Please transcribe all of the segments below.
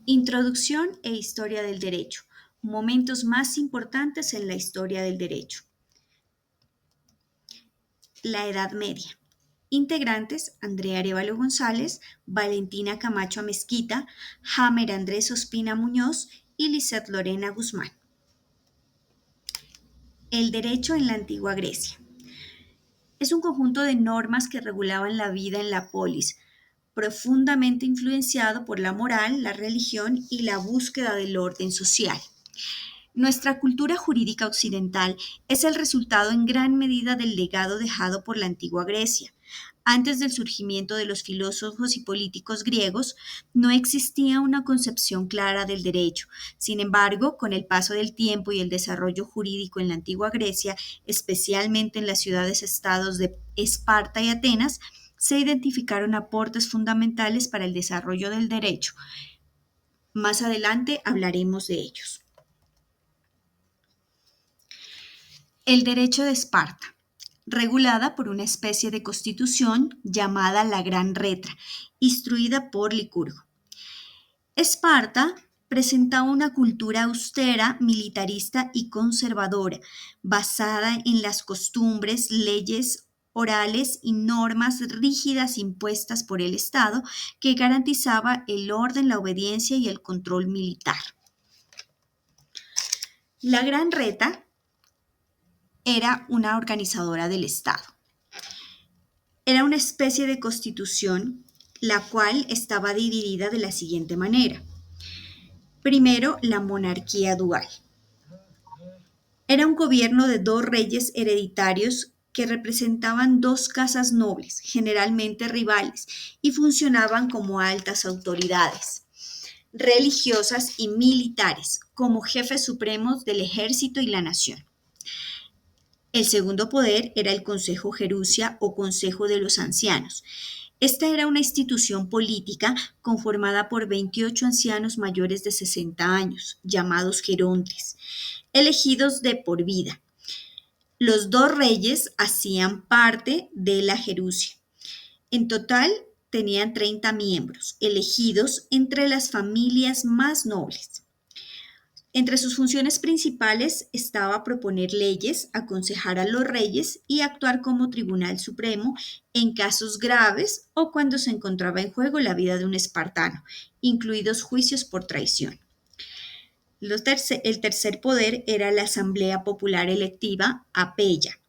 Introducción e historia del derecho. Momentos más importantes en la historia del derecho. La Edad Media. Integrantes: Andrea Arévalo González, Valentina Camacho Amezquita, Jamer Andrés Ospina Muñoz y Lisette Lorena Guzmán. El derecho en la antigua Grecia. Es un conjunto de normas que regulaban la vida en la polis, profundamente influenciado por la moral, la religión y la búsqueda del orden social. Nuestra cultura jurídica occidental es el resultado en gran medida del legado dejado por la antigua Grecia. Antes del surgimiento de los filósofos y políticos griegos, no existía una concepción clara del derecho. Sin embargo, con el paso del tiempo y el desarrollo jurídico en la antigua Grecia, especialmente en las ciudades-estados de Esparta y Atenas, se identificaron aportes fundamentales para el desarrollo del derecho. Más adelante hablaremos de ellos. El derecho de Esparta, regulada por una especie de constitución llamada la Gran Retra, instruida por Licurgo. Esparta presentaba una cultura austera, militarista y conservadora, basada en las costumbres, leyes orales y normas rígidas impuestas por el Estado que garantizaba el orden, la obediencia y el control militar. La Gran Reta era una organizadora del Estado. Era una especie de constitución, la cual estaba dividida de la siguiente manera. Primero, la monarquía dual. Era un gobierno de dos reyes hereditarios que representaban dos casas nobles, generalmente rivales, y funcionaban como altas autoridades religiosas y militares, como jefes supremos del ejército y la nación. El segundo poder era el Consejo Gerusia o Consejo de los Ancianos. Esta era una institución política conformada por 28 ancianos mayores de 60 años, llamados gerontes, elegidos de por vida. Los dos reyes hacían parte de la Gerusia. En total tenían 30 miembros, elegidos entre las familias más nobles. Entre sus funciones principales estaba proponer leyes, aconsejar a los reyes y actuar como tribunal supremo en casos graves o cuando se encontraba en juego la vida de un espartano, incluidos juicios por traición. El tercer poder era la Asamblea Popular Electiva, APElla,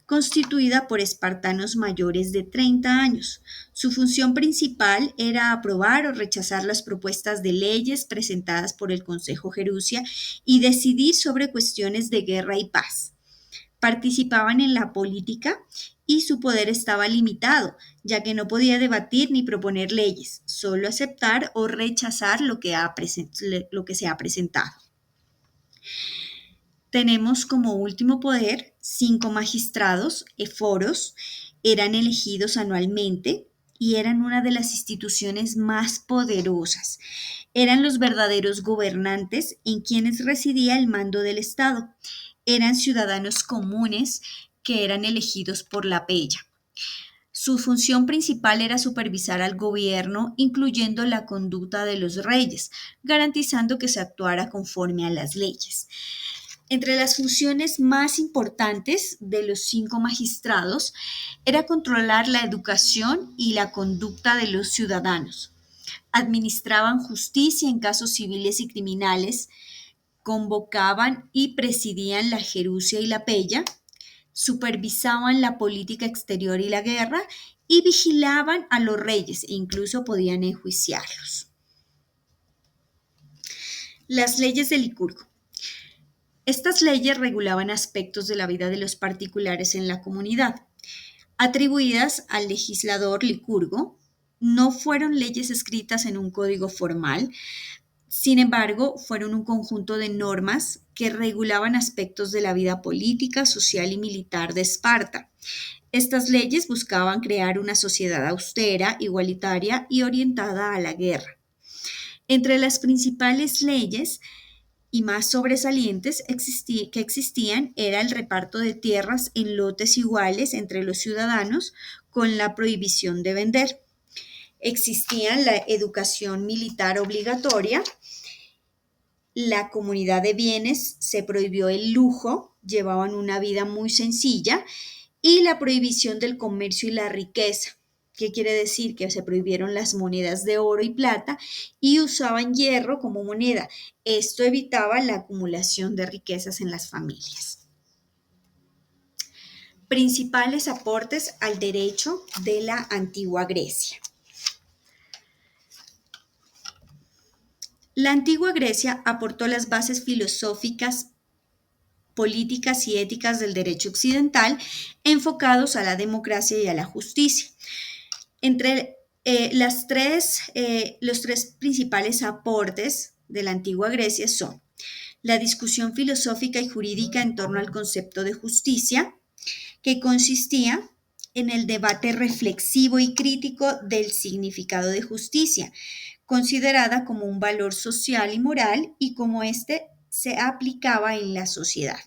constituida por espartanos mayores de 30 años. Su función principal era aprobar o rechazar las propuestas de leyes presentadas por el Consejo Gerusia y decidir sobre cuestiones de guerra y paz. Participaban en la política y su poder estaba limitado, ya que no podía debatir ni proponer leyes, solo aceptar o rechazar lo que se ha presentado. Tenemos como último poder 5 magistrados, eforos, eran elegidos anualmente y eran una de las instituciones más poderosas. Eran los verdaderos gobernantes en quienes residía el mando del Estado. Eran ciudadanos comunes que eran elegidos por la Pella. Su función principal era supervisar al gobierno, incluyendo la conducta de los reyes, garantizando que se actuara conforme a las leyes. Entre las funciones más importantes de los 5 magistrados era controlar la educación y la conducta de los ciudadanos. Administraban justicia en casos civiles y criminales, convocaban y presidían la Gerusia y la Pella, supervisaban la política exterior y la guerra y vigilaban a los reyes e incluso podían enjuiciarlos. Las leyes de Licurgo. Estas leyes regulaban aspectos de la vida de los particulares en la comunidad. Atribuidas al legislador Licurgo, no fueron leyes escritas en un código formal, sin embargo, fueron un conjunto de normas que regulaban aspectos de la vida política, social y militar de Esparta. Estas leyes buscaban crear una sociedad austera, igualitaria y orientada a la guerra. Entre las principales leyes y más sobresalientes que existían era el reparto de tierras en lotes iguales entre los ciudadanos con la prohibición de vender. Existía la educación militar obligatoria, la comunidad de bienes, se prohibió el lujo, llevaban una vida muy sencilla, y la prohibición del comercio y la riqueza. ¿Qué quiere decir? Que se prohibieron las monedas de oro y plata y usaban hierro como moneda. Esto evitaba la acumulación de riquezas en las familias. Principales aportes al derecho de la antigua Grecia. La antigua Grecia aportó las bases filosóficas, políticas y éticas del derecho occidental enfocados a la democracia y a la justicia. Entre los tres principales aportes de la antigua Grecia son la discusión filosófica y jurídica en torno al concepto de justicia, que consistía en el debate reflexivo y crítico del significado de justicia, considerada como un valor social y moral y cómo éste se aplicaba en la sociedad.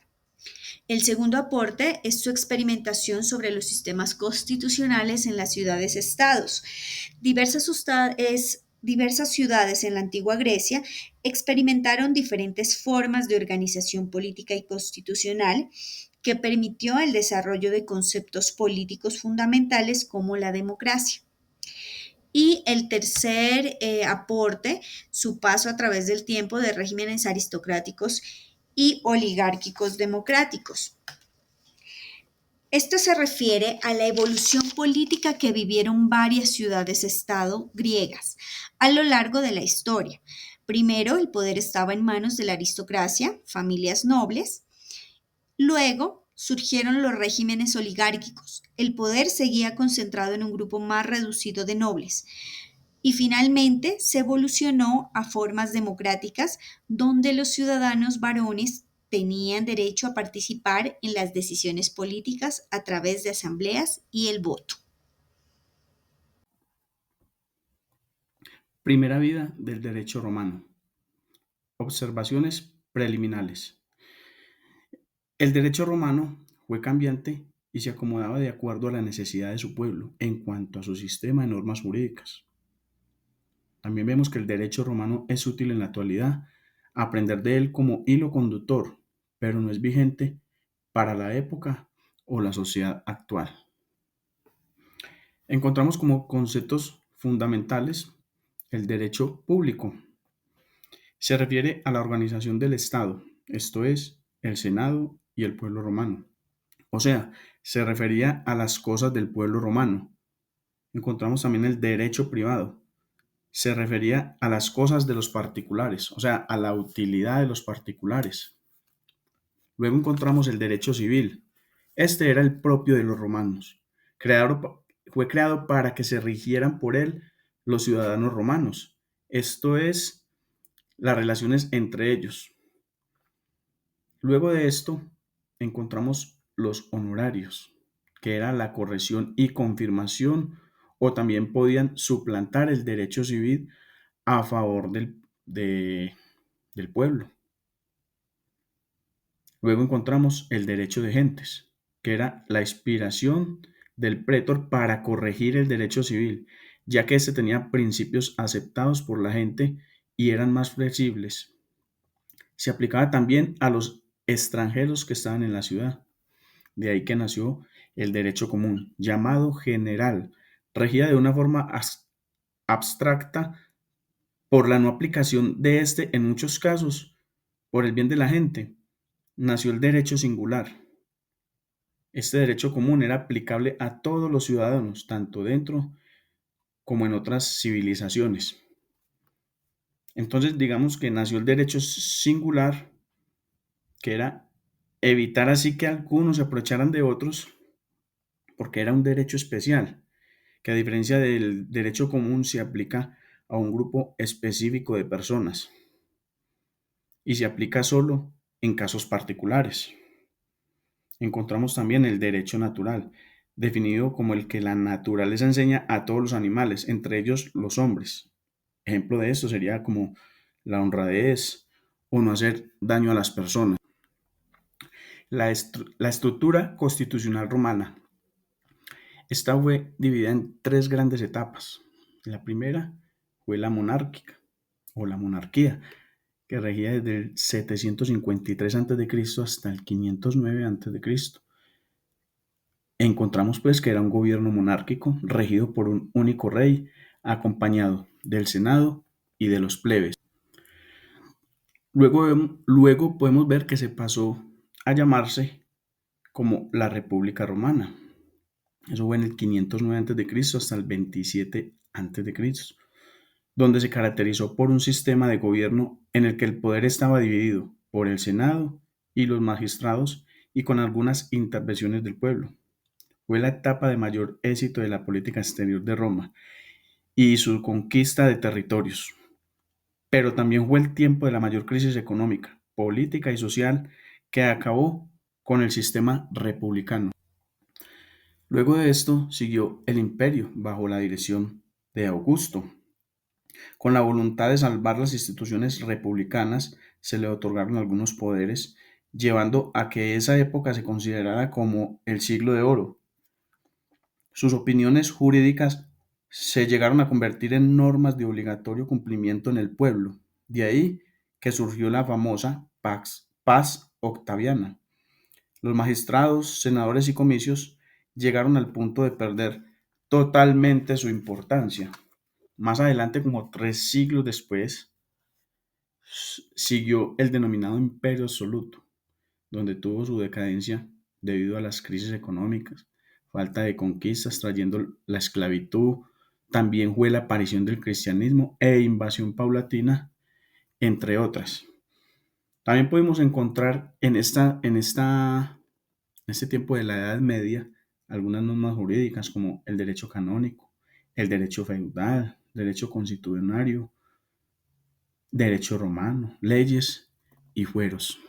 El segundo aporte es su experimentación sobre los sistemas constitucionales en las ciudades-estados. Diversas ciudades en la antigua Grecia experimentaron diferentes formas de organización política y constitucional que permitió el desarrollo de conceptos políticos fundamentales como la democracia. Y el tercer aporte, su paso a través del tiempo de regímenes aristocráticos y oligárquicos democráticos. Esto se refiere a la evolución política que vivieron varias ciudades-estado griegas a lo largo de la historia. Primero, el poder estaba en manos de la aristocracia, familias nobles. Luego, surgieron los regímenes oligárquicos. El poder seguía concentrado en un grupo más reducido de nobles. Y finalmente se evolucionó a formas democráticas donde los ciudadanos varones tenían derecho a participar en las decisiones políticas a través de asambleas y el voto. Primera vida del derecho romano. Observaciones preliminares. El derecho romano fue cambiante y se acomodaba de acuerdo a la necesidad de su pueblo en cuanto a su sistema de normas jurídicas. También vemos que el derecho romano es útil en la actualidad, aprender de él como hilo conductor, pero no es vigente para la época o la sociedad actual. Encontramos como conceptos fundamentales el derecho público. Se refiere a la organización del Estado, esto es, el Senado y el pueblo romano. O sea, se refería a las cosas del pueblo romano. Encontramos también el derecho privado. Se refería a las cosas de los particulares, o sea, a la utilidad de los particulares. Luego encontramos el derecho civil. Este era el propio de los romanos. Fue creado para que se rigieran por él los ciudadanos romanos. Esto es, las relaciones entre ellos. Luego de esto, encontramos los honorarios, que era la corrección y confirmación, o también podían suplantar el derecho civil a favor del pueblo. Luego encontramos el derecho de gentes, que era la inspiración del prétor para corregir el derecho civil, ya que éste tenía principios aceptados por la gente y eran más flexibles. Se aplicaba también a los extranjeros que estaban en la ciudad. De ahí que nació el derecho común, llamado general, regida de una forma abstracta por la no aplicación de este en muchos casos, por el bien de la gente. Nació el derecho singular. Este derecho común era aplicable a todos los ciudadanos, tanto dentro como en otras civilizaciones. Entonces, digamos que nació el derecho singular, que era evitar así que algunos se aprovecharan de otros, porque era un derecho especial, que a diferencia del derecho común se aplica a un grupo específico de personas y se aplica solo en casos particulares. Encontramos también el derecho natural, definido como el que la naturaleza enseña a todos los animales, entre ellos los hombres. Ejemplo de esto sería como la honradez o no hacer daño a las personas. La estructura constitucional romana. Esta fue dividida en tres grandes etapas. La primera fue la monárquica o la monarquía, que regía desde el 753 a.C. hasta el 509 a.C. Encontramos pues que era un gobierno monárquico regido por un único rey, acompañado del Senado y de los plebes. Luego podemos ver que se pasó a llamarse como la República Romana. Eso fue en el 509 a.C. hasta el 27 a.C., donde se caracterizó por un sistema de gobierno en el que el poder estaba dividido por el Senado y los magistrados y con algunas intervenciones del pueblo. Fue la etapa de mayor éxito de la política exterior de Roma y su conquista de territorios, pero también fue el tiempo de la mayor crisis económica, política y social que acabó con el sistema republicano. Luego de esto siguió el imperio bajo la dirección de Augusto. Con la voluntad de salvar las instituciones republicanas, se le otorgaron algunos poderes, llevando a que esa época se considerara como el siglo de oro. Sus opiniones jurídicas se llegaron a convertir en normas de obligatorio cumplimiento en el pueblo. De ahí que surgió la famosa Paz Octaviana. Los magistrados, senadores y comicios llegaron al punto de perder totalmente su importancia. Más adelante, como 3 siglos después, siguió el denominado Imperio Absoluto, donde tuvo su decadencia debido a las crisis económicas, falta de conquistas trayendo la esclavitud, también fue la aparición del cristianismo e invasión paulatina, entre otras. También podemos encontrar en este tiempo de la Edad Media algunas normas jurídicas como el derecho canónico, el derecho feudal, derecho constitucionario, derecho romano, leyes y fueros.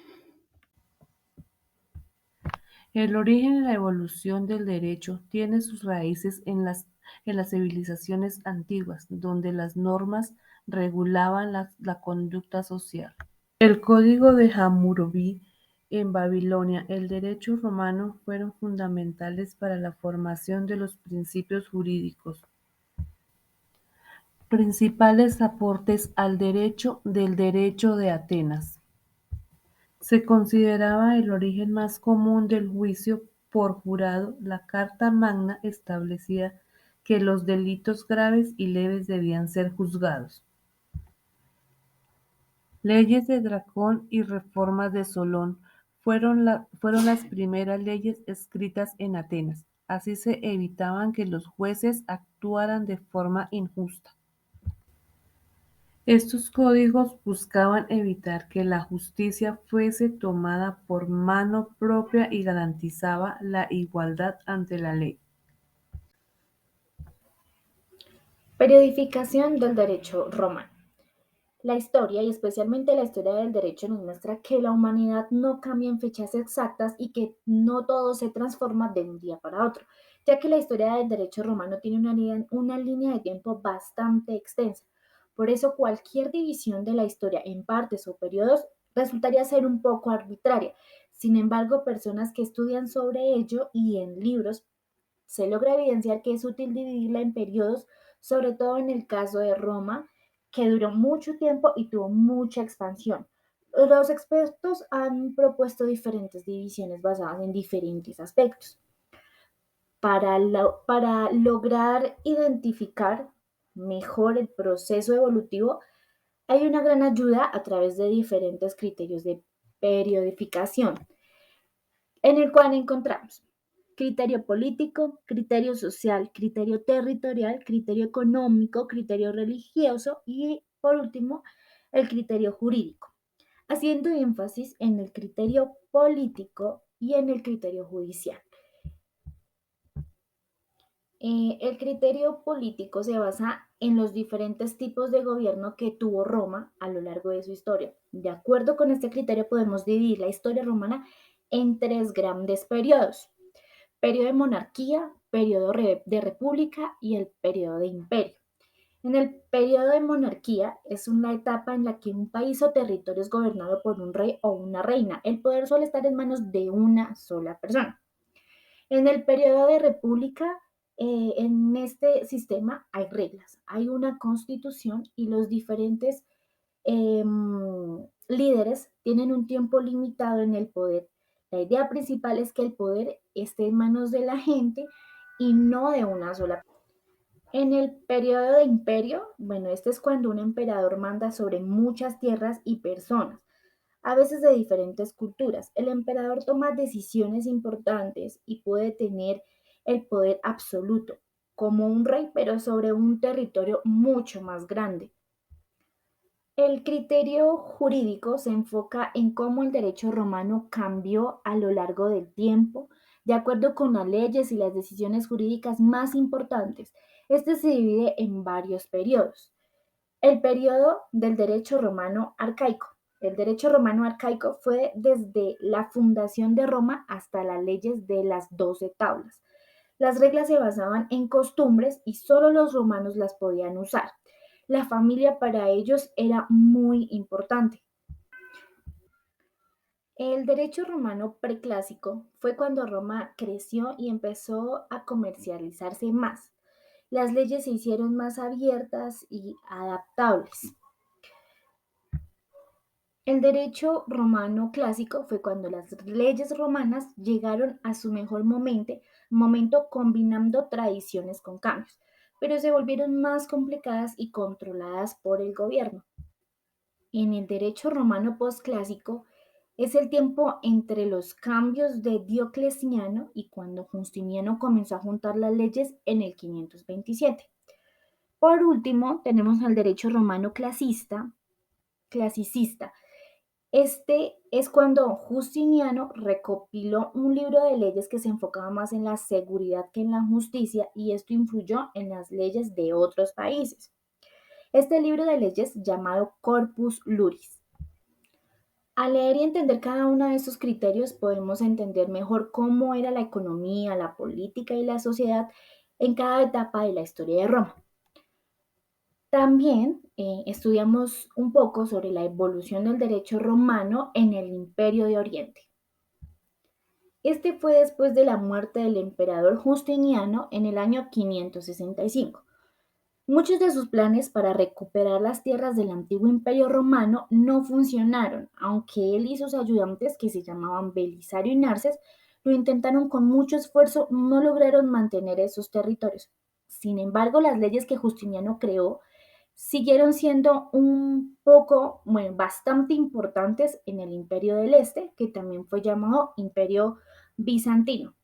El origen y la evolución del derecho tiene sus raíces en las civilizaciones antiguas, donde las normas regulaban la conducta social. El Código de Hammurabi en Babilonia, el derecho romano fueron fundamentales para la formación de los principios jurídicos. Principales aportes al derecho del Derecho de Atenas. Se consideraba el origen más común del juicio por jurado. La Carta Magna establecía que los delitos graves y leves debían ser juzgados. Leyes de Dracón y reformas de Solón fueron las primeras leyes escritas en Atenas. Así se evitaban que los jueces actuaran de forma injusta. Estos códigos buscaban evitar que la justicia fuese tomada por mano propia y garantizaba la igualdad ante la ley. Periodificación del derecho romano. La historia, y especialmente la historia del derecho, nos muestra que la humanidad no cambia en fechas exactas y que no todo se transforma de un día para otro, ya que la historia del derecho romano tiene una línea de tiempo bastante extensa. Por eso, cualquier división de la historia en partes o periodos resultaría ser un poco arbitraria. Sin embargo, personas que estudian sobre ello y en libros se logra evidenciar que es útil dividirla en periodos, sobre todo en el caso de Roma, que duró mucho tiempo y tuvo mucha expansión. Los expertos han propuesto diferentes divisiones basadas en diferentes aspectos. Para lograr identificar mejor el proceso evolutivo, hay una gran ayuda a través de diferentes criterios de periodificación, en el cual encontramos criterio político, criterio social, criterio territorial, criterio económico, criterio religioso y, por último, el criterio jurídico, haciendo énfasis en el criterio político y en el criterio judicial. El criterio político se basa en los diferentes tipos de gobierno que tuvo Roma a lo largo de su historia. De acuerdo con este criterio podemos dividir la historia romana en 3 grandes periodos: periodo de monarquía, periodo de república y el periodo de imperio. En el periodo de monarquía es una etapa en la que un país o territorio es gobernado por un rey o una reina. El poder suele estar en manos de una sola persona. En el periodo de república En este sistema hay reglas, hay una constitución y los diferentes líderes tienen un tiempo limitado en el poder. La idea principal es que el poder esté en manos de la gente y no de una sola persona. En el periodo de imperio, bueno, este es cuando un emperador manda sobre muchas tierras y personas, a veces de diferentes culturas. El emperador toma decisiones importantes y puede tener el poder absoluto, como un rey, pero sobre un territorio mucho más grande. El criterio jurídico se enfoca en cómo el derecho romano cambió a lo largo del tiempo, de acuerdo con las leyes y las decisiones jurídicas más importantes. Este se divide en varios periodos. El periodo del derecho romano arcaico. El derecho romano arcaico fue desde la fundación de Roma hasta las leyes de las 12 tablas. Las reglas se basaban en costumbres y solo los romanos las podían usar. La familia para ellos era muy importante. El derecho romano preclásico fue cuando Roma creció y empezó a comercializarse más. Las leyes se hicieron más abiertas y adaptables. El derecho romano clásico fue cuando las leyes romanas llegaron a su mejor momento combinando tradiciones con cambios, pero se volvieron más complicadas y controladas por el gobierno. En el derecho romano posclásico es el tiempo entre los cambios de Diocleciano y cuando Justiniano comenzó a juntar las leyes en el 527. Por último, tenemos el derecho romano clasicista. Este es cuando Justiniano recopiló un libro de leyes que se enfocaba más en la seguridad que en la justicia y esto influyó en las leyes de otros países. Este libro de leyes llamado Corpus Juris. Al leer y entender cada uno de estos criterios podemos entender mejor cómo era la economía, la política y la sociedad en cada etapa de la historia de Roma. También estudiamos un poco sobre la evolución del derecho romano en el Imperio de Oriente. Este fue después de la muerte del emperador Justiniano en el año 565. Muchos de sus planes para recuperar las tierras del antiguo Imperio Romano no funcionaron, aunque él y sus ayudantes, que se llamaban Belisario y Narses, lo intentaron con mucho esfuerzo, no lograron mantener esos territorios. Sin embargo, las leyes que Justiniano creó siguieron siendo bastante importantes en el Imperio del Este, que también fue llamado Imperio Bizantino.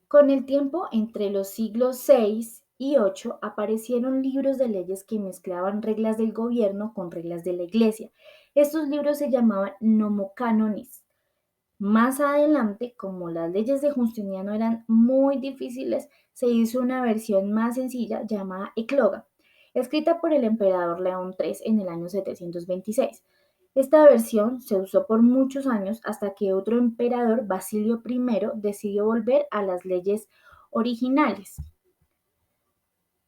Con el tiempo, entre los siglos VI y VIII, aparecieron libros de leyes que mezclaban reglas del gobierno con reglas de la iglesia. Estos libros se llamaban nomocánones. Más adelante, como las leyes de Justiniano eran muy difíciles, se hizo una versión más sencilla llamada Ecloga, escrita por el emperador León III en el año 726. Esta versión se usó por muchos años hasta que otro emperador, Basilio I, decidió volver a las leyes originales.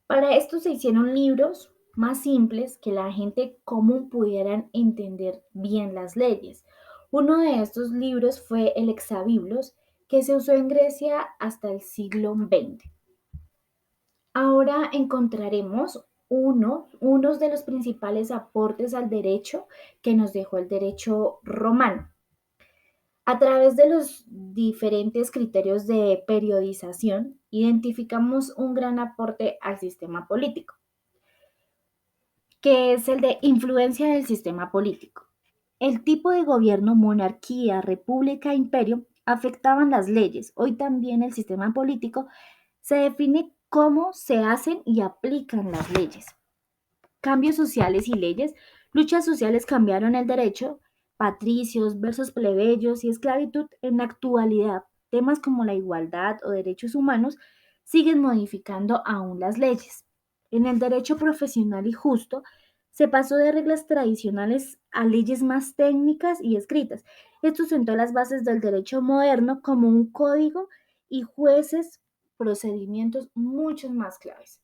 Para esto se hicieron libros más simples que la gente común pudieran entender bien las leyes. Uno de estos libros fue el Hexabiblos, que se usó en Grecia hasta el siglo XX. Ahora encontraremos unos de los principales aportes al derecho que nos dejó el derecho romano. A través de los diferentes criterios de periodización, identificamos un gran aporte al sistema político, que es el de influencia del sistema político. El tipo de gobierno, monarquía, república, imperio, afectaban las leyes. Hoy también el sistema político se define cómo se hacen y aplican las leyes. Cambios sociales y leyes. Luchas sociales cambiaron el derecho, patricios versus plebeyos y esclavitud. En la actualidad, temas como la igualdad o derechos humanos siguen modificando aún las leyes. En el derecho profesional y justo, se pasó de reglas tradicionales a leyes más técnicas y escritas. Esto sentó las bases del derecho moderno como un código y jueces, procedimientos muchos más claves.